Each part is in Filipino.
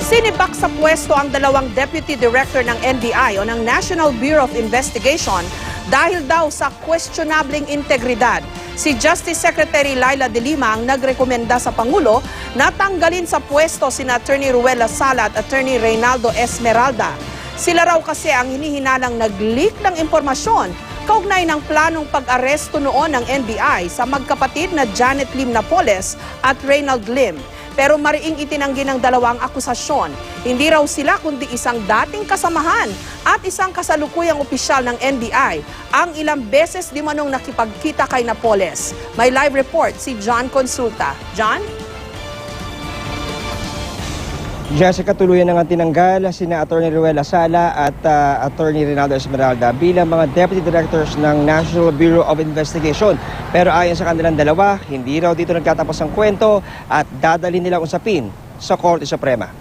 Sinibak sa pwesto ang dalawang Deputy Director ng NBI o ng National Bureau of Investigation dahil daw sa questionabling integridad. Si Justice Secretary Laila De Lima ang nagrekomenda sa Pangulo na tanggalin sa pwesto sina Attorney Ruel Lasala at Attorney Reynaldo Esmeralda. Sila raw kasi ang hinihinalang nag-leak ng impormasyon kaugnay ng planong pag-aresto noon ng NBI sa magkapatid na Janet Lim Napoles at Reynald Lim. Pero mariing itinanggi ng dalawang akusasyon. Hindi raw sila kundi isang dating kasamahan at isang kasalukuyang opisyal ng NBI ang ilang beses di manong nakipagkita kay Napoles. May live report si John Consulta. John? Jessica, tuluyan na nga tinanggal sina Attorney Ruel Lasala at Attorney Reynaldo Esmeralda bilang mga Deputy Directors ng National Bureau of Investigation. Pero ayon sa kanilang dalawa, hindi raw dito nagtatapos ang kwento at dadalhin nilang usapin sa Korte Suprema.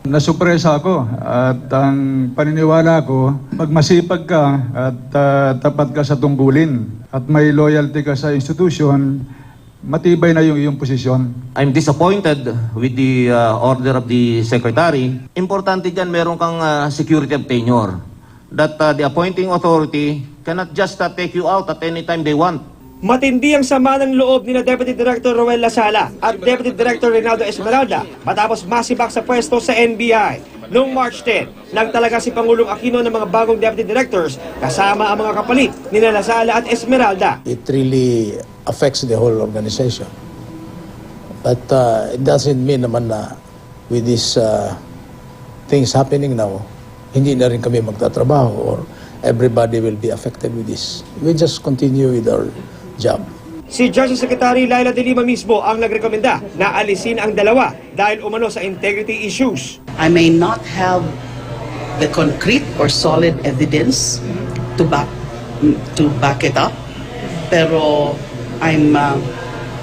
Nasupresa ako at ang paniniwala ko, pag masipag ka at tapat ka sa tungkulin at may loyalty ka sa institution, matibay na yung iyong posisyon. I'm disappointed with the order of the Secretary. Importante dyan, meron kang security of tenure. That the appointing authority cannot just take you out at any time they want. Matindi ang sama ng loob ni Deputy Director Ruel Lasala at Deputy Director Reynaldo Esmeralda matapos masibak sa pwesto sa NBI. Noong March 10, nagtalaga si Pangulong Aquino ng mga bagong Deputy Directors kasama ang mga kapalit ni Lasala at Esmeralda. It really affects the whole organization. But it doesn't mean naman na with these things happening now, hindi na rin kami magtatrabaho or everybody will be affected with this. We just continue with our job. Si Justice Secretary Laila De Lima mismo ang nagrekomenda na alisin ang dalawa dahil umano sa integrity issues. I may not have the concrete or solid evidence to back it up, pero I'm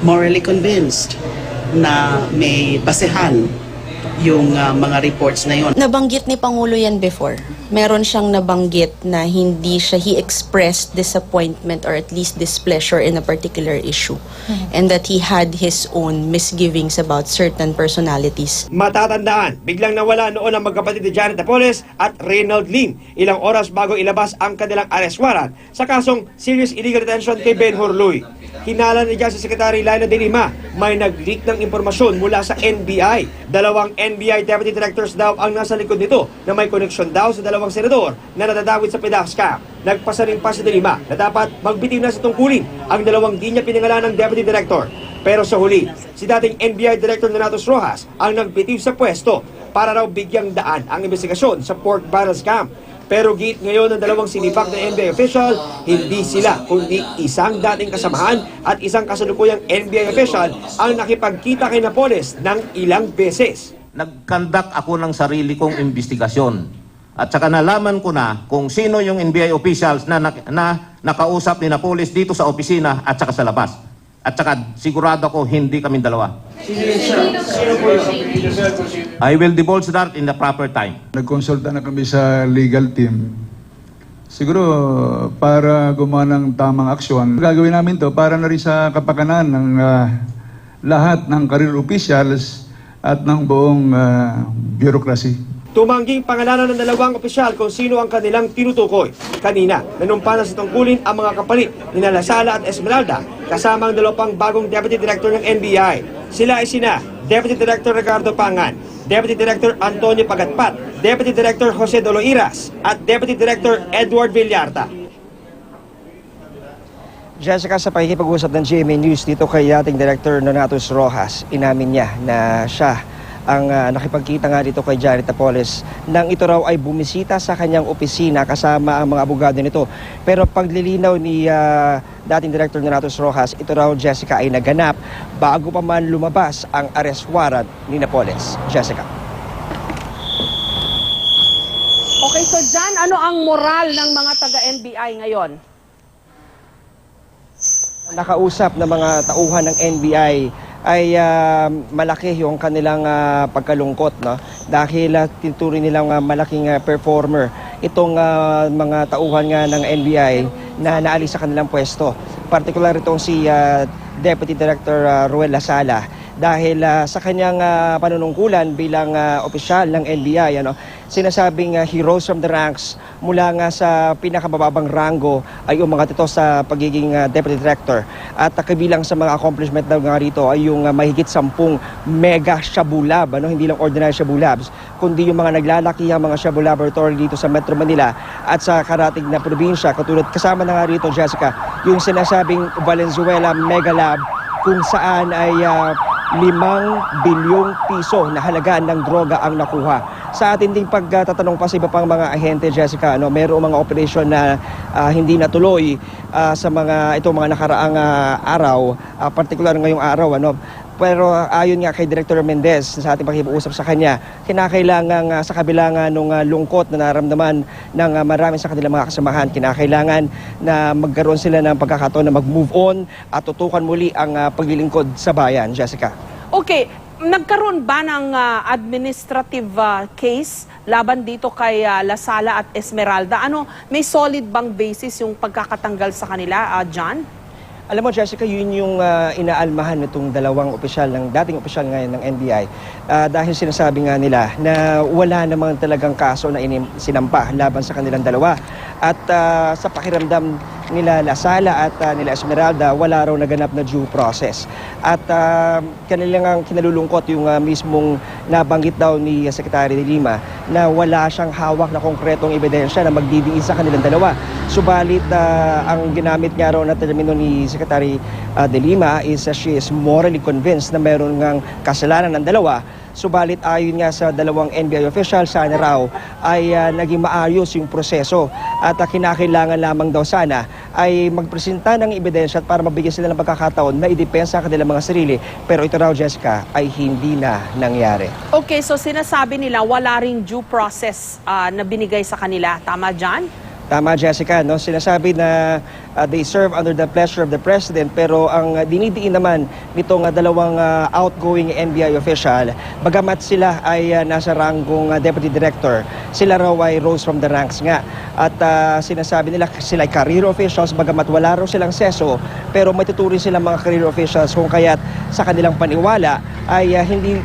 morally convinced na may basehan yung mga reports na yon. Nabanggit ni Pangulo yan before. Meron siyang nabanggit na he expressed disappointment or at least displeasure in a particular issue. And that he had his own misgivings about certain personalities. Matatandaan, biglang nawala noon ang magkapatid ni Janet Napoles at Reynald Lim ilang oras bago ilabas ang kanilang arrest warrant sa kasong serious illegal detention kay Ben Horluy. Hinala ni Justice Secretary Laila De Lima, may nag-leak ng impormasyon mula sa NBI. Dalawang NBI Deputy Directors daw ang nasa likod nito na may koneksyon daw sa dalawang senador na nadadawit sa PDAC scam. Nagpasa rin pa si De Lima na dapat magbitiw na sa tungkulin ang dalawang di niya pinangalan ng Deputy Director. Pero sa huli, si dating NBI Director Donatus Rojas ang nagbitiw sa pwesto para raw bigyang daan ang investigasyon sa pork barrel scam. Pero giit ngayon ng dalawang sinibak na NBI official, hindi sila kundi isang dating kasamahan at isang kasalukuyang NBI official ang nakipagkita kay Napoles ng ilang beses. Nag-conduct ako ng sarili kong investigasyon. At saka nalaman ko na kung sino yung NBI officials na nakausap ni Napoles dito sa opisina at saka sa labas. At saka sigurado ako hindi kami dalawa. I will divulge that in the proper time. Nagkonsulta na kami sa legal team. Siguro para gumawa ng tamang aksyon. Gagawin namin to para na rin sa kapakanan ng lahat ng career officials at ng buong bureaucracy. Tumangging pangalanan ng dalawang opisyal kung sino ang kanilang tinutukoy. Kanina, nanumpa na sa tungkulin ang mga kapalit ni Lasala at Esmeralda kasama ang dalawang bagong Deputy Director ng NBI. Sila ay sina Deputy Director Ricardo Pangan, Deputy Director Antonio Pagatpat, Deputy Director Jose Doloiras at Deputy Director Edward Villarta. Jessica, sa pakikipag-usap ng GMA News dito kay ating Director Donatus Rojas, inamin niya na siya ang nakipagkita nga dito kay Janet Napoles nang ito raw ay bumisita sa kanyang opisina kasama ang mga abogado nito. Pero paglilinaw ni dating Director Donatus Rojas, ito raw, Jessica, ay naganap bago pa man lumabas ang arrest warrant ni Napoles. Jessica. Okay, so John, ano ang moral ng mga taga-NBI ngayon? Nakausap ng mga tauhan ng NBI ay malaki yung kanilang pagkalungkot, no? Dahil tinuturing nilang malaking performer itong mga tauhan nga ng NBI na naalis sa kanilang pwesto. Partikular itong si Deputy Director Ruel Lasala dahil sa kanyang panunungkulan bilang opisyal ng NBI, sinasabing he rose from the ranks mula nga sa pinakabababang rango ay umangat ito sa pagiging Deputy Director. At kabilang sa mga accomplishment daw nga rito ay yung mahigit 10 mega shabu lab, hindi lang ordinary shabu labs, kundi yung mga naglalakihang mga shabu laboratory dito sa Metro Manila at sa karatig na probinsya. Katulad kasama na nga rito, Jessica, yung sinasabing Valenzuela Mega Lab kung saan ay 5 bilyong piso na halaga ng droga ang nakuha. Sa atin ding pagtatanong pa sa iba pang mga ahente, Jessica, mayroong mga operasyon na hindi natuloy sa mga nakaraang araw, partikular ngayong araw, Pero ayon nga kay Director Mendez, sa ating pakikipag-usap sa kanya, kinakailangan sa kabila ng lungkot na naramdaman ng marami sa kanilang mga kasamahan, kinakailangan na magkaroon sila ng pagkakataon na mag-move on at tutukan muli ang paglilingkod sa bayan, Jessica. Okay, nagkaroon ba ng administrative case laban dito kay Lasala at Esmeralda? May solid bang basis yung pagkakatanggal sa kanila, John? Alam mo, Jessica, yun yung inaalmahan nitong dalawang opisyal, dating opisyal ngayon ng NBI, dahil sinasabi nga nila na wala namang talagang kaso na sinampa laban sa kanilang dalawa. At sa pakiramdam nila Lasala at nila Esmeralda, wala raw naganap na due process. At kanilang kinalulungkot yung mismong nabanggit daw ni Secretary de Lima na wala siyang hawak na konkretong ebidensya na magdidiin sa kanilang dalawa. Subalit ang ginamit nga raw na termino ni Secretary de Lima is she is morally convinced na meron ngang kasalanan ng dalawa. Subalit ayon nga sa dalawang NBI official, sana raw ay naging maayos yung proseso at kinakailangan lamang daw sana ay magpresenta ng ebidensya para mabigyan sila ng pagkakataon na idepensa ang kanilang mga sarili. Pero ito raw, Jessica, ay hindi na nangyari. Okay, so sinasabi nila wala ring due process na binigay sa kanila. Tama, John? Tama, Jessica, sinasabi na they serve under the pleasure of the President, pero ang dinidiin naman nitong dalawang outgoing NBI official, bagamat sila ay nasa ranggong Deputy Director, sila raw ay rose from the ranks nga. At sinasabi nila sila ay career officials, bagamat wala raw silang seso, pero may tuturing silang mga career officials kung kaya't sa kanilang paniwala ay hindi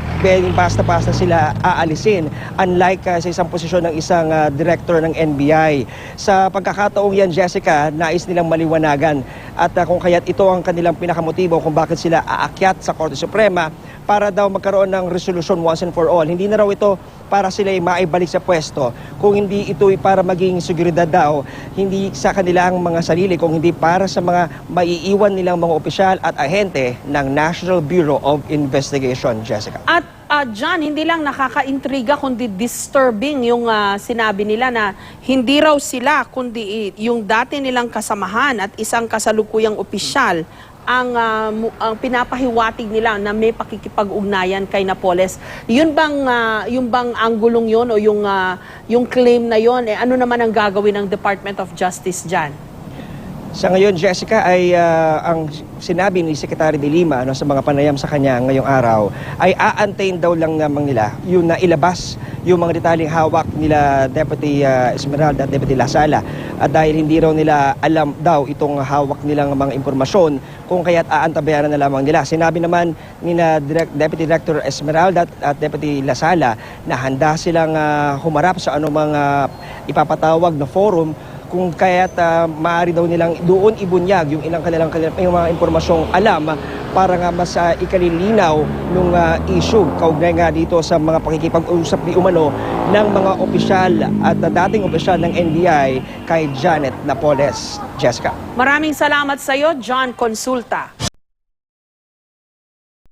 basta-basta sila aalisin, unlike sa isang posisyon ng isang director ng NBI. Sa pagkakataong yan, Jessica, nais nilang maliwanagan at kung kaya't ito ang kanilang pinakamotibo kung bakit sila aakyat sa Korte Suprema para daw magkaroon ng resolution once and for all. Hindi na raw ito para sila ay maibalik sa pwesto, kung hindi ito ay para maging seguridad daw, hindi sa kanilang mga sarili, kung hindi para sa mga maiiwan nilang mga opisyal at ahente ng National Bureau of Investigation, Jessica. At John, hindi lang nakaka-intriga kundi disturbing yung sinabi nila na hindi raw sila kundi yung dati nilang kasamahan at isang kasalukuyang opisyal ang pinapahiwatig nila na may pakikipag-ugnayan kay Napoles. Yung bang anggulong yon o yung claim na yon, ano naman ang gagawin ng Department of Justice dyan? Sa ngayon, Jessica, ay ang sinabi ni Secretary de Lima sa mga panayam sa kanya ngayong araw ay aantayin daw lang naman nila yung na ilabas yung mga detaling hawak nila Deputy Esmeralda at Deputy Lasala. At dahil hindi raw nila alam daw itong hawak nilang mga impormasyon, kung kaya't aantabayaran na lamang nila. Sinabi naman ni Deputy Director Esmeralda at Deputy Lasala na handa silang humarap sa anumang ipapatawag na forum, kung kaya't maaari daw nilang doon ibunyag yung ilang kanilang mga impormasyong alam para nga mas ikalilinaw nung issue kaugnay nga dito sa mga pakikipag-usap ni umano ng mga opisyal at dating opisyal ng NBI kay Janet Napoles. Jessica. Maraming salamat sa iyo, John Consulta.